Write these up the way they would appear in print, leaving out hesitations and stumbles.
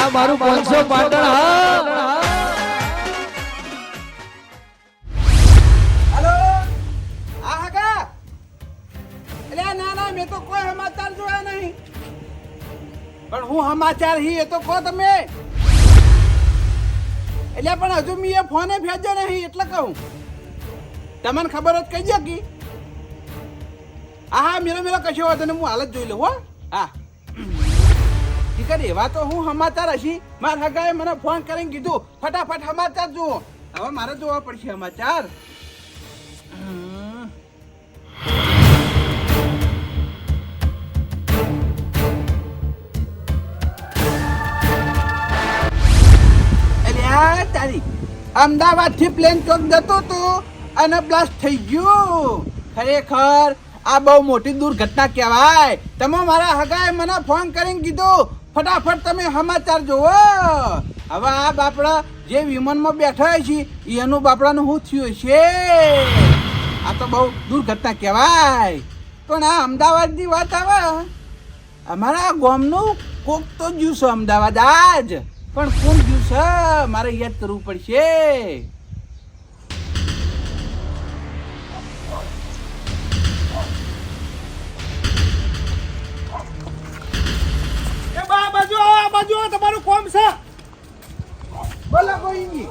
આ મારું 500 પાટણ હા. હેલો આ હગા એટલે ના મેં તો કોઈ સમાચાર જોયા નહીં પણ હું સમાચાર હી એ તો કહો તમે એટલે પણ હજુ મેં એ ફોને ફેંચ્યો નહીં એટલે કહું તમને ખબર જ કહી દો કી હા મેરો કશો વાંધો નહીં હું હાલત જોઈ લઉં હો હા ઠીક એવા તો હું સમાચાર હશી મારા હગાએ મને ફોન કરીને કીધું ફટાફટ સમાચાર જુઓ હવે મારે જોવા પડશે સમાચાર તારી અમદાવાદ થી પ્લેન ચોક જતો હતો અને બ્લાસ્ટ થઈ ગયું ખરેખર આ બહુ મોટી દુર્ઘટના કહેવાય તમે મારા હગાએ મને ફોન કરીને કીધું ફટાફટ તમે સમાચાર જોવો હવે આ બાપડા જે વિમાનમાં બેઠા છે એનું બાપડાનું શું થયું છે આ તો બહુ દુર્ઘટના કહેવાય પણ આ અમદાવાદની વાત આવે અમારા ગામનું કોક તો જ્યું છે અમદાવાદ આજ પણ કોણ જ્યું છે મારે યાદ કરવું પડશે તમારું કોમ છે બોલો કોઈ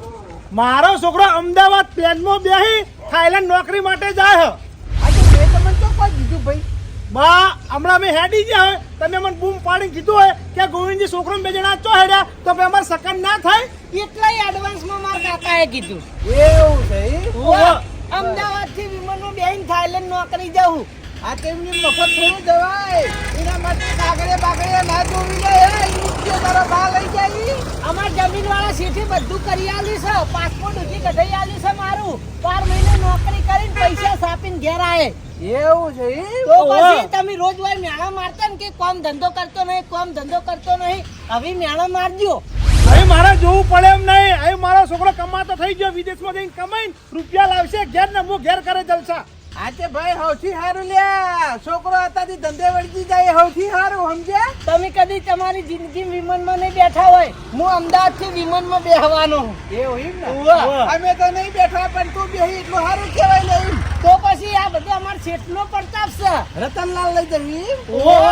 મારો છોકરો અમદાવાદ પ્લેનમાં બેહી થાઈલેન્ડ નોકરી માટે જાય આજે મેં તમને તો કોઈ કીધું ભાઈ બા હમણાં મેં હેડી ગયા હોય તમે મને બૂમ પાડીને કીધું હોય કે ગોવિંદજી છોકરો બે જણા ચો હેડ્યા તો ભાઈ અમારે સકન ના થાય એટલાય એડવાન્સમાં મારા કાકાએ કીધું એવું છે અમદાવાદ થી વિમાનમાં બેહીને થાઈલેન્ડ નોકરી જવું આ તેમની મફત થોડું જવાય એના માટે કાગળે બાગળે ના જોવી લે ઇન્ડિયો તારો બા લઈ જાય અમાર જમીન વાળા શેઠે બધું કરી આલ્યું છે પાસપોર્ટ ઉધી કઢાઈ આલ્યું છે મારું 12 મહિને નોકરી કરીને પૈસા સાપીને ઘેર આયે એવું છે તો પછી તમે રોજ વાર મેળા મારતા ને કે કોમ ધંધો કરતો નહીં હવે મેળા મારજો હવે મારે જોવું પડે એમ નહીં હવે મારો છોકરો કમાતો થઈ ગયો વિદેશમાં જઈને કમાઈને રૂપિયા લાવશે ઘેર ને હું ઘેર કરે જલસા આજે ભાઈ સૌથી સારું લ્યા છોકરો અત્યારથી ધંધે વળગી જાય સૌથી સારું સમજ્યા તમે કદી તમારી જિંદગી વિમાનમાં નહીં બેઠા હોય હું અમદાવાદ થી વિમાનમાં બેહવાનો એવું એમ ને અમે તો નહીં બેઠા પણ તું બેહી એટલું સારું કહેવાય નહીં તો પછી આ બધું અમાર શેઠનો પ્રતાપ છે રતનલાલ લઈ જવી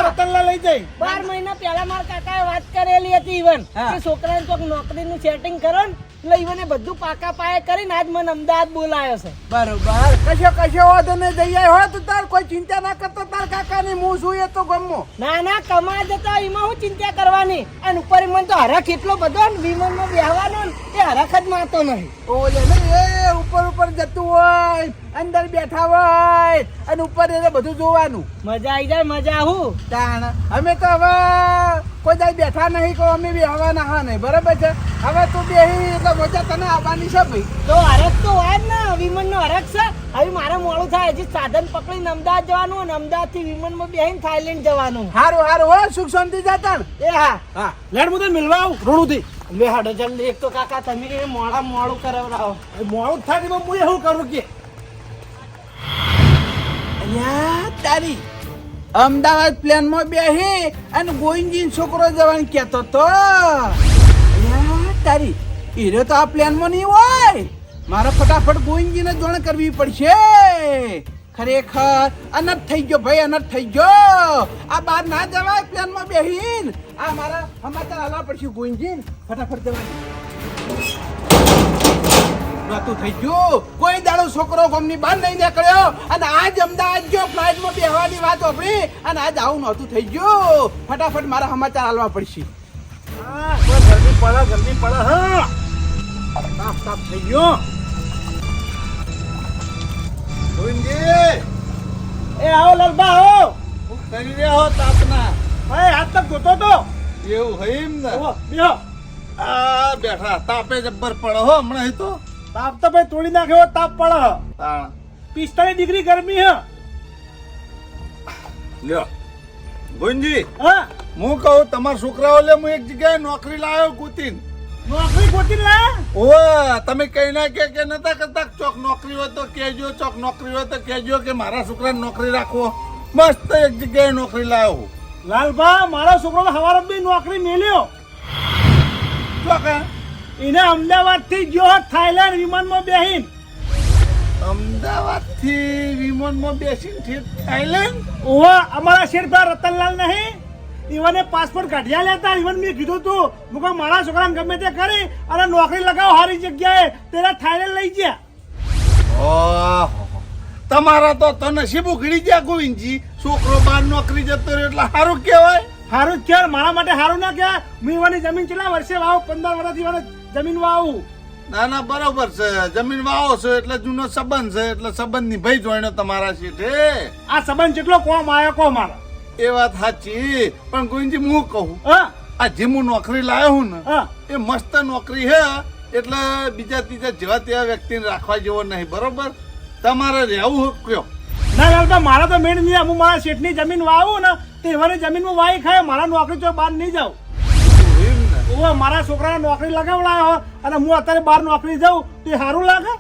રતનલાલ લઈ જાય 12 મહિના પહેલા મારા કાકાએ વાત કરેલી હતી ઈવન કે છોકરાને ચોક નોકરીનું સેટિંગ કરો ને એટલે ઈવને બધું પાકા પાયા કરીને આજ મને અમદાવાદ બોલાયો છે બરોબર કશો વાંધો નહીં જઈ આવ્યો હોય તો તાર કોઈ ચિંતા ના કરતો તાર કાકાની હું છું એ તો ગમો ના કમા જતા એમાં હું ચિંતા કરવાની અને ઉપર મને તો હરખ એટલો બધો ને વિમાનમાં બેહવાનો ને એ હરખ જ મારતો નહીં ઓલે ને એ ઉપર જતું હોય અંદર બેઠા હોય અને ઉપર એને બધું જોવાનું મજા આવી જાય મજા આવું તાણ અમે તો હવે કોઈ જાય બેઠા નહીં કહો અમે બી હવાના હા નહીં બરાબર છે હવે તું બેહી એટલે મજા તને આવવાની છે ભાઈ તો હરખ તો હોય જ ને વિમાનનો હરખ છે હવે મારે મોડું થાય હજી સાધન પકડીને અમદાવાદ જવાનું અને અમદાવાદ થી વિમાનમાં બેહીને થાઈલેન્ડ જવાનું હારું હો સુખ શાંતિ જાતા એ હા લેડ મુદે મિલવા આવું રોણુથી લે હાડો જલ્દી એક તો કાકા તમે મોડું કરાવરાવો મોડું થાય તો હું એવું કરું કે અલ્યા તારી અમદાવાદ પ્લેનમાં બેહી અને ગોવિંદજી છોકરો જવાનું કહેતો તો અલ્યા તારી હીરો તો આ પ્લેનમાં નહીં હોય મારે ફટાફટ ગોવિંદજીને જોણ કરવી પડશે ખરેખર અનર્થ થઈ ગયો ભાઈ અનર્થ થઈ ગયો આ બહાર ના જવાય પ્લેનમાં બેહીન આ મારા સમાચાર હાલવા પડશે ગોવિંદજી ફટાફટ જવાનું તું થઈ ગયું કોઈ દાડો છોકરો ગામની બહાર નહીં નીકળ્યો અને આજ અમદાવાદ ગયો ફ્લાઇટમાં બેહવાની વાત આપણી અને આજ આવું નહોતું થઈ ગયું ફટાફટ મારા સમાચાર હાલવા પડશે ગરમી પડે હા તાપ થઈ ગયો ગોવિંદજી એ આવો લાલબા આવો કરી રહ્યો તાપના ભાઈ હાથ તક ગોતો તો એવું હઈમ ને બેહો આ બેઠા તાપે જબ્બર પડે હો હમણાં તો તાપ તો ભાઈ તોડી નાખ્યો તાપ પડે 45 ડિગ્રી ગરમી હે લ્યો ગોવિંદજી હા હું કહું તમારા છોકરાઓ લે હું એક જગ્યાએ નોકરી લાવ્યો ગોતીન નોકરી ગોતી લાયા ઓવા તમે કઈ ના કે નતા કરતા ચોક નોકરી હોય તો કહેજો ચોક નોકરી હોય તો કહેજો કે મારા છોકરાને નોકરી રાખવો મસ્ત એક જગ્યાએ નોકરી લાવ્યો લાલભા મારા છોકરો હવારે બી નોકરી મેલ્યો ચોકે એને અમદાવાદ થી ગયો થાઈલેન્ડ વિમાનમાં બેહીન. અમદાવાદ થી વિમાનમાં બેસીને થાઈલેન્ડ. ઓવા અમારા શેરપા રતનલાલ નહીં ઈવને પાસપોર્ટ કાઢ્યા લેતા ઈવન મેં કીધું તું મુકો મારા છોકરાને ગમે તે કરી અને નોકરી લગાવો સારી જગ્યાએ તેરા થાઈલેન્ડ લઈ ગયા. ઓહો, તમારા તો નસીબ ઉઘડી ગયા ગોવિંદજી. છોકરો બહાર નોકરી જતો રહ્યો એટલે સારું કહેવાય. સારું જ કહેવાય, મારા માટે સારું ના કહેવાય. હું ઈવાની જમીન કેટલા વર્ષે વાવું? 15 વર્ષથી ઈવાની જમીન વાવું. ના ના બરોબર છે. જમીન વાવો છો એટલે જૂનો સંબંધ છે એટલે સંબંધ નિભાઈ જોઈનો તમારા શેઠે. આ સંબંધ જેટલો કોમ આવ્યો કો મારા. એ વાત સાચી, પણ ગોવિંદજી હું કહું, હા આ જે હું નોકરી લાવ્યો હું ને હા એ મસ્ત નોકરી હે એટલે બીજા ત્રીજા જેવા તેવા વ્યક્તિને રાખવા જેવો નહીં. બરોબર, તમારે રહેવું કયો? ના લાલબા મારા તો મેળ નહીં. હું મારા શેઠની જમીન વાવું ને તે ઈવાની જમીનમાં વાઈ ખાય. મારા નોકરી તો બહાર નહીં જાઉં. ઓવા મારા છોકરાને નોકરી લગાવડાયો અને હું અત્યારે બહાર નોકરી જાઉં તો એ સારું લાગે?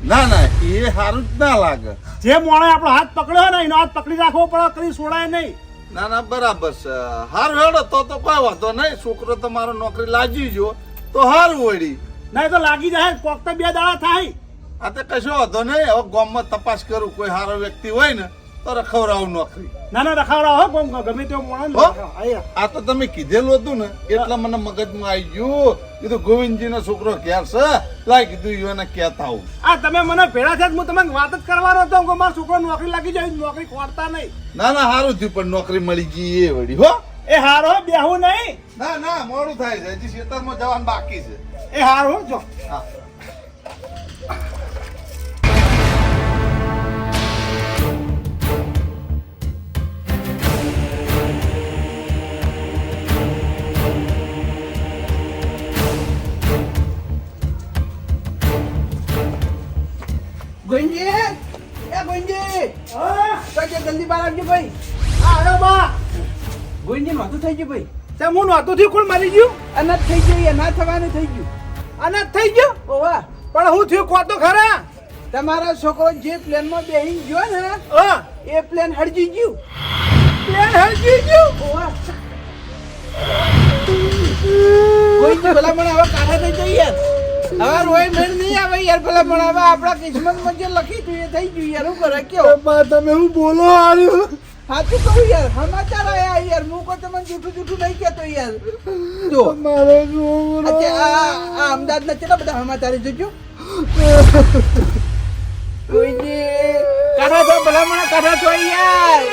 ના ના એ સારું જ ના લાગે. જે મોણે આપણો હાથ પકડ્યો ને એનો હાથ પકડી રાખવો પડે, કદી છોડાય નહીં. ના ના બરાબર છે. સારું હેડો તો કોઈ વાંધો નહીં. છોકરો તમારો નોકરી લાગી ગયો તો સારું વળી. નહીં તો લાગી જાય કોક તો 2 દાડા થાય. આ તો કશો વાંધો નહીં. હવે ગામમાં તપાસ કરું, કોઈ સારો વ્યક્તિ હોય ને તો રખવડાવું નોકરી. ના ના રખાવડા હો કોમ ગમે તેવો મોણે હો? આ તો તમે કીધેલું હતું ને એટલે મને મગજમાં આવી ગયું. કીધું ગોવિંદજી નો છોકરો ક્યાં છે, લાય કીધું એને કહેતા આવું. આ તમે મને ભેળા થયા હું તમને વાત જ કરવાનો હતો કે મારા છોકરો નોકરી લાગી જાય, નોકરી ખોરતા નહીં. ના ના સારું થયું પણ નોકરી મળી ગઈ એ વળી. હો એ હારો બેહું નહીં. ના ના મોડું થાય છે, હજી ખેતરમાં જવાનું બાકી છે. એ હારો જો હા ગોવિંદજી, એ ગોવિંદજી, હા તો કે જલ્દી બહાર આવજો ભાઈ. આયો બા. ગોવિંદજી નહોતું થઈ ગયું ભાઈ. તે હું નહોતું થયું કોણ મરી ગયું? અનાજ થઈ ગયું, એ ના થવાનું થઈ ગયું. અનાજ થઈ ગયું ઓવા પણ હું થયું કો તો ખરા. તમારો છોકરો જે પ્લેનમાં બેહીને ગયો ને હા એ પ્લેન હરજી ગયું. પ્લેન હરજી ગયું. ઓવા ગોવિંદજી ભલા મને હવે કાઢા થઈ જાય યાર. હવે રોય મેળ નહીં આવે યાર. ભલા મને હવે આપણા કિસ્મતમાં જે લખી હતું એ થઈ ગયું યાર. હું કરે કયો? બા તમે હું બોલો આલ્યું. સાચું કહું યાર, સમાચાર આયા યાર. હું કોઈ તમને જૂઠું જૂઠું નહીં કહેતો યાર. જો મારો છોકરો આ અમદાવાદના કેટલા બધા સમાચાર જોજો. કોઈજી કાઢા તો ભલામણ કાઢા તો યાર.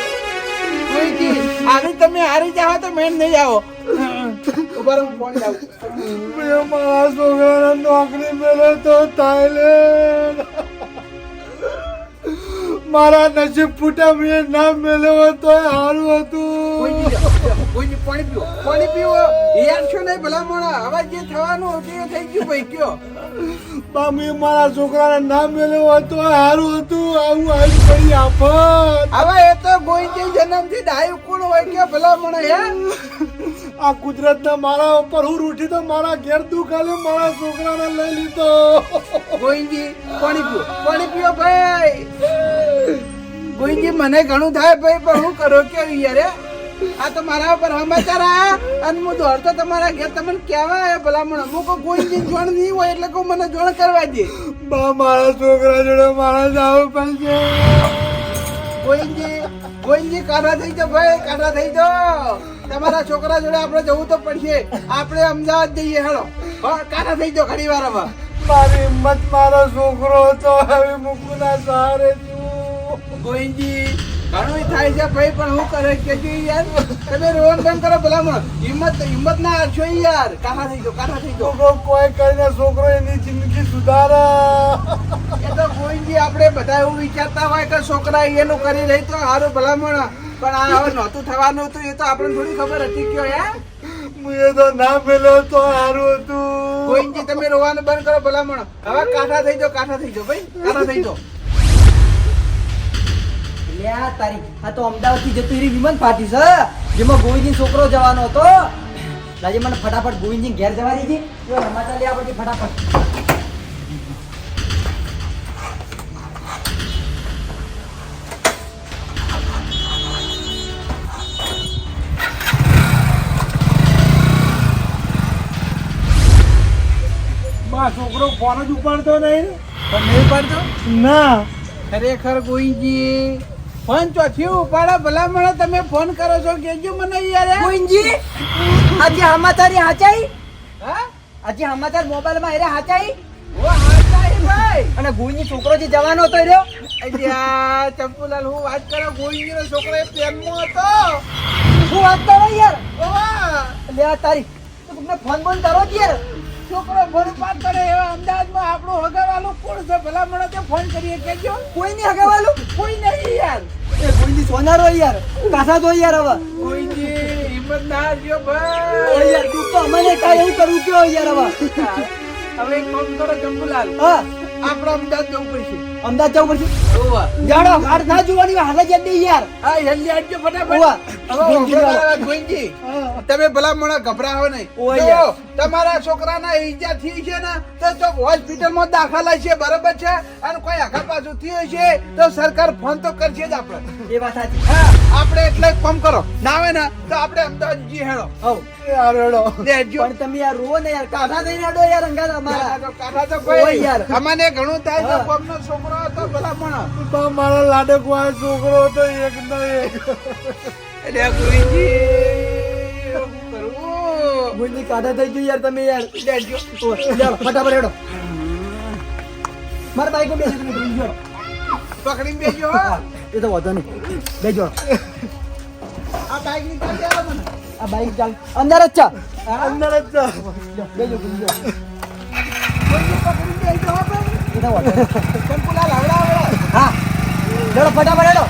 કોઈજી આજે તમે હારી જાઓ તો મેં નહીં આવો. ઉભા રહો, ફોન લાવું. મેં મારા છોકરાને નોકરી મેળવે તો થાઈલેન્ડ. મારા નસીબ ફૂટા મેં ના મેળવ્યો તો સારું હતું. કોઈજી પાણી પીવો, પાણી પીવો. યાર છો નહીં ભલામણ. હવે જે થવાનું હતું એ થઈ ગયું ભાઈ. કયો બા મેં મારા છોકરાને ના મેળવ્યો તો સારું હતું. આવું આવી પડી આફત. હવે એ તો ગોઈજી જન્મથી ડાયું કોણ હોય કે ભલામણ હે. આ કુદરતના મારા ઉપર હું રૂઠી તો મારા ઘેર દુખાલે મારા છોકરાને લઈ લીધો. ગોઈજી પાણી પીવો, પાણી પીવો ભાઈ. ગોઈજી મને ઘણું થાય ભાઈ પણ હું કરો કે યાર હે? આ તો મારા ઉપર સમાચાર આયા અને હું દોડતો તમારા ઘેર તમને કહેવા આવ્યો ભલામણ. હું કોઈ ગોઈજી જોણ નહીં હોય એટલે કોઈ મને જોણ કરવા દે. બા મારા છોકરા જોડે મારા જવું પડશે. ગોઈજી કાઢા થઈ જાઓ ભાઈ, કાઢા થઈ જાઓ. તમારા છોકરા જોડે આપણે જવું તો પડશે. આપણે અમદાવાદ જઈએ હેડો. કાઢા થઈ જાઓ ઘણી વાર. હવે મારી હિંમત મારો છોકરો તો હવે મુકુના સહારે છું. ગોઈજી ઘણું થાય છે ભાઈ પણ હું કરે કે યાર તમે રોન બંધ કરો ભલામણ. હિંમત ના હારશો યાર. કાઢા થઈ જાઓ, કાઢા થઈ જાઓ. છોકરો કોઈ કરીને છોકરો એની જિંદગી સુધારે. એ તો ગોઈજી આપણે બધા એવું વિચારતા હોય કે છોકરા એનું કરી રહી તો સારું ભલામણ. પણ આ હવે નહોતું થવાનું હતું એ તો આપણને થોડી ખબર હતી કયો યાર. મુએ તો ના મેળવ્યો તો સારું હતું. ગોઈજી તમે રોવાનું બંધ કરો ભલામણ. હવે કાઢા થઈ જાઓ, કાઢા થઈ જાઓ ભાઈ, કાઢા થઈ જાઓ. તારી આ તો અમદાવાદ થી જતું રહી વિમાન ફાટી છે જેમાં ગોવિંદજી છોકરો જવાનો હતો. આજે મને ફટાફટ ગોવિંદજી ઘેર જવા દીધી. સમાચાર લે આપણે ફટાફટ. આ છોકરો ફોન જ ઉપાડતો નહીં પણ નહીં પડતો ના ખરેખર ગોવિંદજી ફોન ચોથી ઉપાડો ભલામણ તમે ફોન કરો છો કેજો મને યાર ગોવિંદજી આજે સમાચાર હાચાઈ હા આજે સમાચાર મોબાઈલમાં એરે હાચાઈ ઓ હાચાઈ ભાઈ અને ગોવિંદજી છોકરો જે જવાનો હતો એર્યો અલ્યા ચંપુલાલ હું વાત કરો ગોવિંદજીનો છોકરો એ પ્રેમમાં હતો શું વાત કરો યાર ઓવા લે આ તારી તો તમને ફોન બોન કરો જ યાર છોકરો ફોન પાસ કરે એવા અમદાવાદમાં આપણું હગાવાલું કોણ છે ભલામણ તે ફોન કરીએ કેજો કોઈ નહીં હગાવાલું કોઈ નહીં યાર એ ગોવિંદજી સોનારો યાર કાસા તો યાર હવે ગોવિંદજી હિંમત ના હારજો ઓ ભાઈ યાર તું તો અમને કાંઈ એવું કરવું કયો યાર હવે હવે એક કામ કરો ચંપુલાલ હા આપણે અમદાવાદ જવું પડશે અમદાવાદ જવું પડશે ઓવા જાડો હાથ ના જોવાની હાલ જ જલ્દી યાર હા જલ્દી આવજો ફટાફટ ઓવા. ગોવિંદજી તમે ભલામણ ગભરાવો નહીં ઓય જો, યાર. તમારા છોકરાના ઈજા થઈ છે ને તો હોસ્પિટલમાં દાખલ છે બરાબર છે અને કોઈ આઘા પાછું થયું છે તો સરકાર ફોન તો કરશે જ આપણે એ વાત સાચી હા આપણે એટલે એક કામ કરો ના આવે ને તો આપણે અમદાવાદ જી હેડો હવ યાર હેડો લેજો પણ તમે યાર રો ને યાર કાઢા થઈને આડો યાર અંગાર અમારા કાઢા તો ઓય કોઈ યાર. અમને ઘણું થાય તો હા. કોમનો છોકરો હતો ભલામણ તો મારા લાડકો આ છોકરો તો એક નો એક એટલે ગુરુજી શું કરવું ગુંજી કાઢા થઈ ગયું યાર તમે યાર લેજો ઓ, લ્યો, ફટાફટ હેડો મારા બાઈક બેસી તમે જોઈ ગયો પકડીને બેજો હા એ તો વાંધો નહીં બેજો આ બાઈક ની કાઢી આવો મને આ બાઈક ચાલ અંદર જ છે અંદર જ છે. લ્યો, બેજો ગુંજી કોઈ પકડીને બેજો હો ભાઈ એ તો વાંધો નહીં. ચંપુલાલ હવડા હા હેડો ફટાફટ હેડો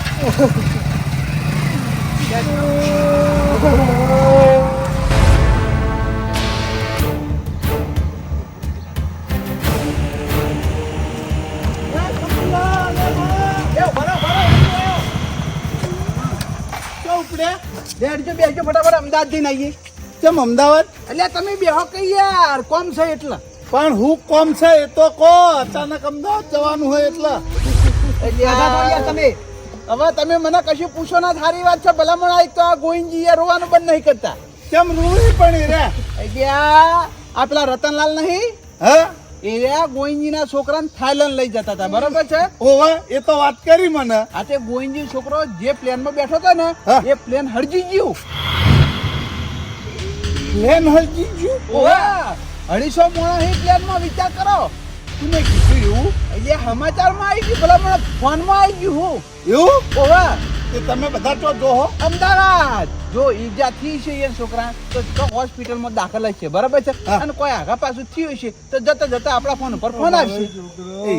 બેજો બેજો ફટાફટ અમદાવાદ જઈને આવીએ કેમ અમદાવાદ એટલે તમે બેહો કઈ યાર કોમ છે એટલે પણ હું કોમ છે એ તો કહો અચાનક અમદાવાદ જવાનું હોય એટલે કાઢા તો યાર તમે હવે તમે મને કશું પૂછો ના સારી વાત છે ભલામણ આ તો આ ગોવિંદજી યાર રોવાનું બંધ નહીં કરતા કેમ રૂડી પણ રે અલ્યા આ પેલા રતનલાલ નહીં હા એ રહ્યા ગોવિંદજીના છોકરાને થાઈલેન્ડ લઈ જતા હતા બરોબર છે ઓવા એ તો વાત કરી મને આ તે ગોવિંદજી છોકરો જે પ્લેનમાં બેઠો હતો ને હા. એ પ્લેન હરજી ગયું પ્લેન હલજી ગયું ઓવા 250 મોણા હી પ્લેનમાં વિચાર કરો તુને કીધું એવું એટલે સમાચારમાં આવી ગયું ભલામણ ફોનમાં આવી ગયું હું એવું ઓવા તે તમે બધા તો જોહો અમદાવાદ જો ઈજા થઈ છે એ છોકરા તો હોસ્પિટલમાં દાખલ છે બરાબર છે હા. અને કોઈ આગા પાછું થયું છે તો જતા જતા આપણા ફોન ઉપર ફોન આવશે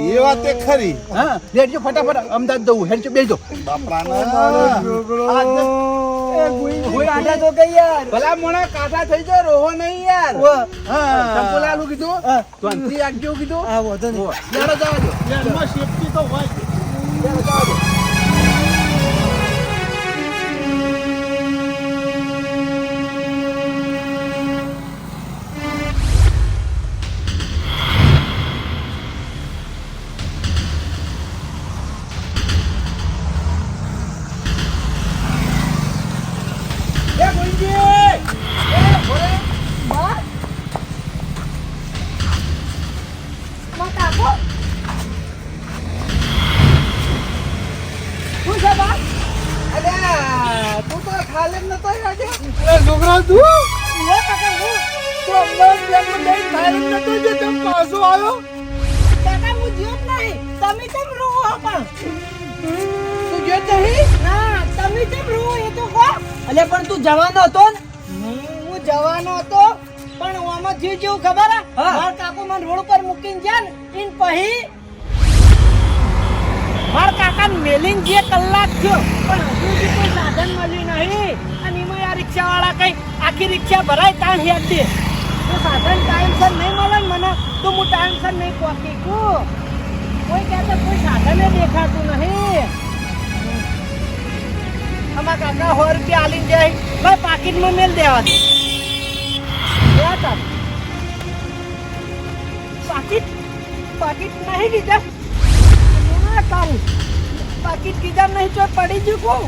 એ વાત એ ખરી હા લેજો ફટાફટ અમદાવાદ જવું હેડજો બેજો બાપરાના કોઈ કાઢા તો કઈ યાર ભલા મોણા કાંઠા થઈ જાય રોહો નહીં યાર ઓ, હા ચંપુલાલું કીધું હા. ત્વંતી રાખજો કીધું હા વાંધો નહીં લેડો જવા દો પ્લેનમાં સેફટી તો હોય લેડો જવા દો એ ગુંજી એ ભોરે બસ મત આપો શું છે બસ અલ્યા તું તો ખાલી જ નતો આજે છોકરા તું લે કાકા હું તો અમદાવાદ પ્લેનમાં જઈને થાઈલેન્ડ નતો જે તેમ પાછો આવ્યો કાકા હું જીવ જ નહીં તમે કેમ રોવો પણ તું જો નહીં ના તમે કેમ રોવો એ તો કહો અલે પણ તું જવાનો હતો ને હું જવાનો હતો પણ આમાં જીવ જેવું ખબર હે હા. માર કાકો મને રોડ ઉપર મૂકીને ગયા ને ઇન પછી માર કાકા મેલિંગ જે કલાક થયો પણ હજુ સુધી કોઈ સાધન મળ્યું નહીં અને એમાં આ રિક્ષાવાળા કઈ આખી રિક્ષા ભરાય તાણ હેડ દે જો સાધન ટાઈમસર નહીં મળે ને મને તો હું ટાઈમસર નહીં પહોંચી શકું કોઈ કહેતા કોઈ સાધને દેખાતું નહીં અમારા કાકા 100 રૂપિયા આલીને જાય ભાઈ પાકીટમાં મેલ દેવા દે યા તાર પાકીટ પાકીટ નહીં કીધા ના તારું પાકીટ કીધા નહીં તો પડી ગયું કહું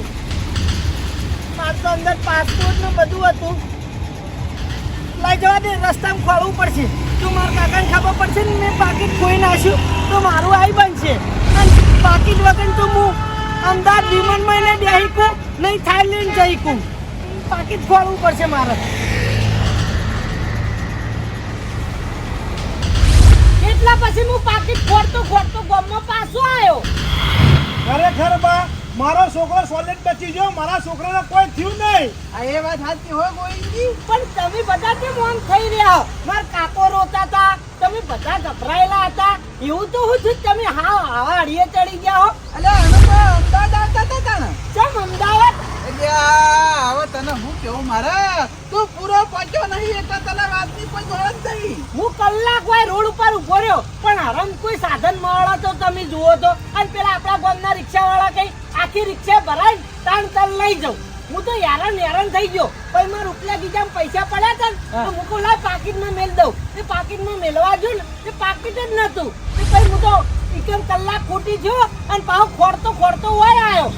મારે તો અંદર પાસપોર્ટ ને બધું હતું લઈ જવા દે રસ્તામાં ખોળવું પડશે તો મારા કાકાને ખબર પડશે ને મેં પાકીટ ખોઈ નાખ્યું તો મારું આઈ બનશે અને પાકીટ વગર તો હું અમદાવાદ વિમાનમાં એને બેહી કું નહીં થાઈલેન્ડ જઈ કું પાકીટ ખોલવું પડશે મારે એટલા પછી હું પાકીટ ખોરતો ગામમાં પાછો આવ્યો ખરેખર બા મારો છોકરો સોલિડ બચી ગયો મારા છોકરાને કોઈ થયું નહીં આ એ વાત સાચી હોય ગોવિંદજી પણ તમે બધા કેમ આમ થઈ રહ્યા મારા કાકો રોતા હતા તમે બધા ગભરાયેલા હતા એવું તો હું છું તમે હા આવા અડીએ ચડી ગયા હો અલે અમે તો અમદાવાદ આવતા હતા તાણે ચમ અમદાવાદ એટલે હવે તને હું કેવું મારે તું પૂરો પહોંચ્યો નહીં એટલે તને વાતની કોઈ જોડ જ નહીં હું કલાક હોય રોડ ઉપર ઉભો રહ્યો પણ આરામ કોઈ સાધન મળે તો તમે જુઓ તો અને પેલા આપણા ગામના રિક્ષાવાળા કઈ આખી રિક્ષા ભરાય તાણ તાણ લઈ જાઉં હું તો હેરાન થઈ ગયો પછી મારા રૂપિયા ગીજામાં પૈસા પડ્યા હતા ને તો મૂકો લાય પાકીટમાં મેલ દઉં એ પાકીટમાં મેલવા જો ને એ પાકીટ જ નતું પછી હું તો એકમ કલાક ખોટી ગયો અને પાછો ખોરતો હોય આવ્યો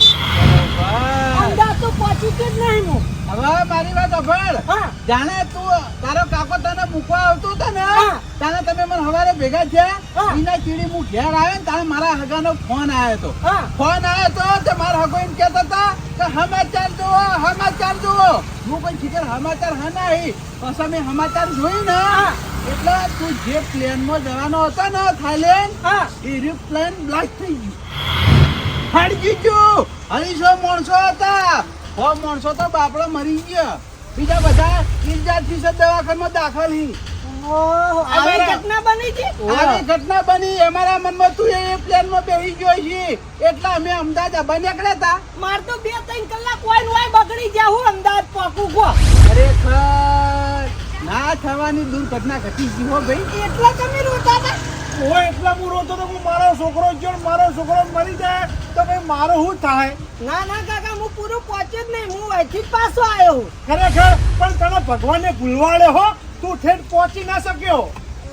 અમદાવાદ તો પહોંચી જ નહીં હું હવે મારી વાત સાંભળ હા જાણે તું તારો કાકો તને મૂકવા આવતો હતો ને હા. તાણે તમે મને હવારે ભેગા થયા હા. એના ચીડી હું ઘેર આવ્યો ને તાણે મારા હગાનો ફોન આવ્યો હતો હા ફોન આવ્યો તો તે મારા હગો એમ કહેતા હતા કે સમાચાર જુઓ હું કોઈ શીખર સમાચાર હા નહીં પછી મેં સમાચાર જોઈ ને હા. એટલે તું જે પ્લેનમાં જવાનો હતો ને થાઈલેન્ડ હા એ પ્લેન બ્લાસ્ટ થઈ ગયું હાડી ગયું 250 માણસો હતા 100 માણસો તો બાપડો મરી ગયા બીજા બધા ઇજાથી દવાખાનામાં દાખલ હી ઓહો આવી ઘટના બની છે આવી ઘટના બની અમારા મનમાં તું એ પ્લેનમાં બેસી ગયો છે એટલે અમે અમદાવાદ આવવા નીકળ્યા હતા માર તો 2-3 કલાક હોય બગડી ગયા હું અમદાવાદ પહોંચું ગો ખરેખર ના થવાની દુર્ઘટના ઘટી ગઈ હો ભાઈ એટલા તમે રોતા હતા હોય એટલે હું રોતો તો હું મારો છોકરો જો મારો છોકરો મરી જાય તો ભાઈ મારો શું થાય ના કાકા હું પૂરો પહોંચ્યો જ નહીં હું અહીંથી જ પાછો આવ્યો ખરેખર પણ તને ભગવાને ભૂલવાડે હો તું ઠેઠ પહોંચી ના શક્યો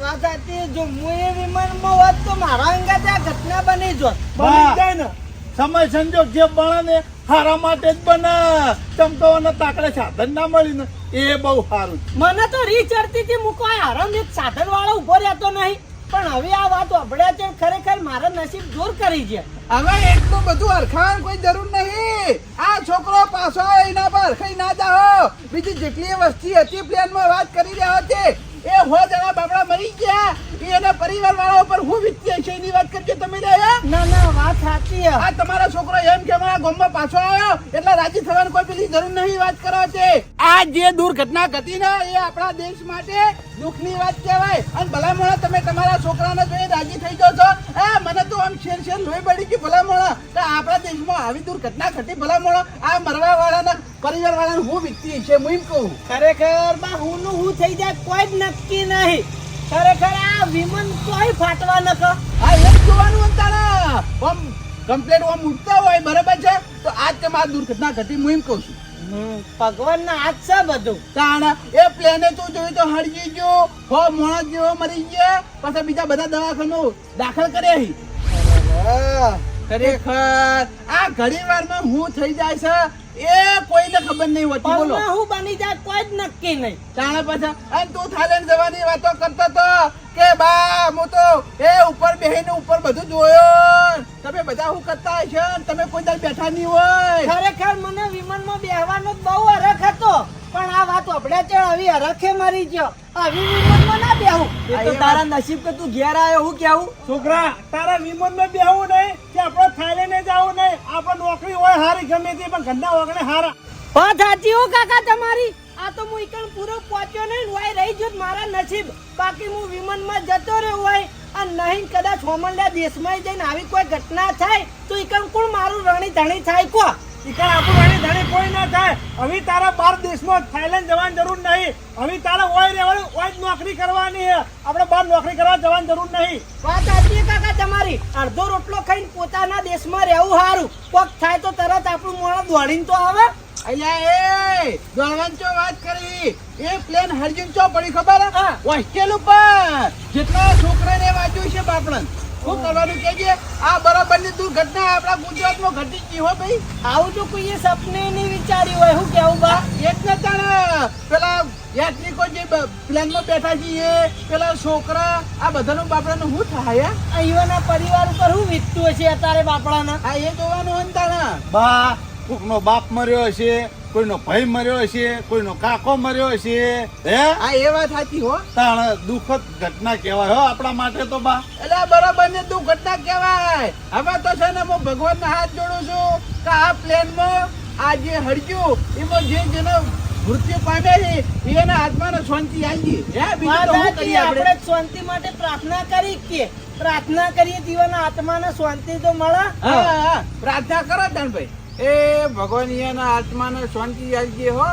વાત સાચી જો હું એ વિમાનમાં હોત તો મારા અંગા ત્યાં ઘટના બની જોત બની જાય ને સમય સંજોગ જે બને ને હારા માટે જ બને તમ તો એને તાકડે સાધન ના મળી ને એ બહુ સારું મને તો રી ચડતી હતી હું કોઈ આરામ એક સાધન વાળો ઉભો રહેતો નહીં પણ હવે આ વાત અભડ્યા છે ખરેખર મારા નસીબ જોર કરી છે હવે એટલું બધું હરખાવાની કોઈ જરૂર નહીં આ છોકરો પાછો એના પર હરખાઈ ના જાઓ બીજી જેટલી વસ્તી હતી પ્લેનમાં વાત કરી રહ્યા છે એ હો જણા બાપડા મરી ગયા એના પરિવાર વાળા ઉપર હું વીતી છે એની વાત કરજો તમે રહ્યા ના વાત સાચી છે આ તમારો છોકરો એમ કે મારા ગામમાં પાછો આવ્યો એટલે રાજી થવાની કોઈ પેલી જરૂર નહીં વાત કરો છે આ જે દુર્ઘટના ઘટી ને એ આપણા દેશ માટે દુઃખની વાત કહેવાય અને ભલામણ તમે તમારા છોકરાને જોઈ રાજી થઈ જાવ છો આ મને તો આમ શેર લોહી પડી ગઈ ભલામણ કે આપણા દેશમાં આવી દુર્ઘટના ઘટી ભલામણ આ મરવા વાળાના પરિવાર વાળાને હું વીતી છે હું એમ કહું ખરેખર બા હું થઈ જાય કોઈ જ નક્કી નહીં ખરેખર આ વિમાન કોઈ ફાટવા ન ક હા એ જ જોવાનું અંતાના આમ કમ્પ્લેટ આમ ઉઠતા હોય બરાબર છે તો આજ તમારી દુર્ઘટના ઘટી હું એમ કહું છું ભગવાનના હાથ છે બધું તાણા એ પ્લેને તું જોયું તો હળગી ગયો હો માણસ જેવો મરી ગયા પછી બીજા બધા દવાખાનું દાખલ કર્યા ખરેખર આ ઘણી વારમાં હું થઈ જાય છે એ કોઈને ખબર નહીં હોતી બોલો પગમાં હું બની જાય કોઈ જ નક્કી નહીં તાણા પાછા અને તું થાઈલેન્ડ જવાની વાતો કરતો તો કે બા હું તો એ ઉપર બેહીને ઉપર બધું જોયો તમે બધા હું કરતા હશો તમે કોઈ દર બેઠા નહીં હોય ખરેખર મને વિમાનમાં બેહવાનો જ બહુ હરખ હતો પણ આ વાત આપણે છે આવી હરખે મરી ગયો આવી વિમાનમાં ના બેહું એ તો તારા નસીબ કે તું ઘેર આવ્યો હું કેવું છોકરા તારા વિમાનમાં બેહવું નહીં કે આપણે થાઈલેન્ડ જવું નહીં આપણે નોકરી હોય હારી ગમે તે પણ ઘરના વગણે હારા વાત સાચી હો કાકા તમારી આ તો હું એકણ પૂરો પહોંચ્યો નહીં હોય રહી જો મારા નસીબ બાકી હું વિમાનમાં જતો રહ્યો હોય અને નહીં કદાચ હોમલ્યા દેશમાં જઈને આવી કોઈ ઘટના થાય તો એકણ કોણ મારું રણી ધણી થાય કો ઈકણ આપણું રાણી ધણી કોઈ ના થાય હવે તારા બાર દેશમાં થાઈલેન્ડ જવાની જરૂર નહીં હવે તારે ઓય રહેવાનું ઓય જ નોકરી કરવાની છે આપણે બહાર નોકરી કરવા જવાની જરૂર નહીં વાત સાચી કાકા તમારી અડધો રોટલો ખાઈને પોતાના દેશમાં રહેવું સારું કોક થાય તો તરત આપણું મોણો દોડીને તો આવે અહીંયા એ દોડવાની ચો વાત કરી એ પ્લેન હરજીન ચો પડી ખબર હા. હોસ્ટેલ ઉપર જેટલા છોકરાને વાંચ્યું છે બાપડન શું કરવાનું કેજે આ બરાબરની દુર્ઘટના આપણા ગુજરાતમાં ઘટી ગઈ હો ભાઈ આવું તો કોઈએ સપને નહીં વિચાર્યું હોય શું કેવું બા એક ને તાણે પેલા યાત્રિકો જે પ્લેનમાં બેઠા છીએ પેલા છોકરા આ બધાનું બાપડાનું શું થાય અહીંના પરિવાર ઉપર શું વીતતું હશે અત્યારે બાપડાના? આ એ જોવાનું હંતા ને બા કોકનો બાપ મર્યો હશે, કોઈનો ભાઈ મર્યો હશે, કોઈનો કાકો મર્યો હશે, હે આ એ વાત સાચી હો. તાણ દુઃખદ ઘટના કહેવાય હો આપણા માટે તો બા. એટલે બરોબર ને તું ઘટના કહેવાય. હવે તો છે ને હું ભગવાનના હાથ જોડું છું કે આ પ્લેનમાં આ જે હડજ્યું એમાં જે જેનો મૃત્યુ પામ્યા છે એના આત્માને શાંતિ આવી હે બીજું તો શું કરીએ આપણે આપણે? શાંતિ માટે પ્રાર્થના કરી કે પ્રાર્થના કરીએ જીવનના આત્માને શાંતિ તો મળે. હા, પ્રાર્થના કરો ધનભાઈ. એ ભગવાન એના આત્માને શાંતિ આવી હો.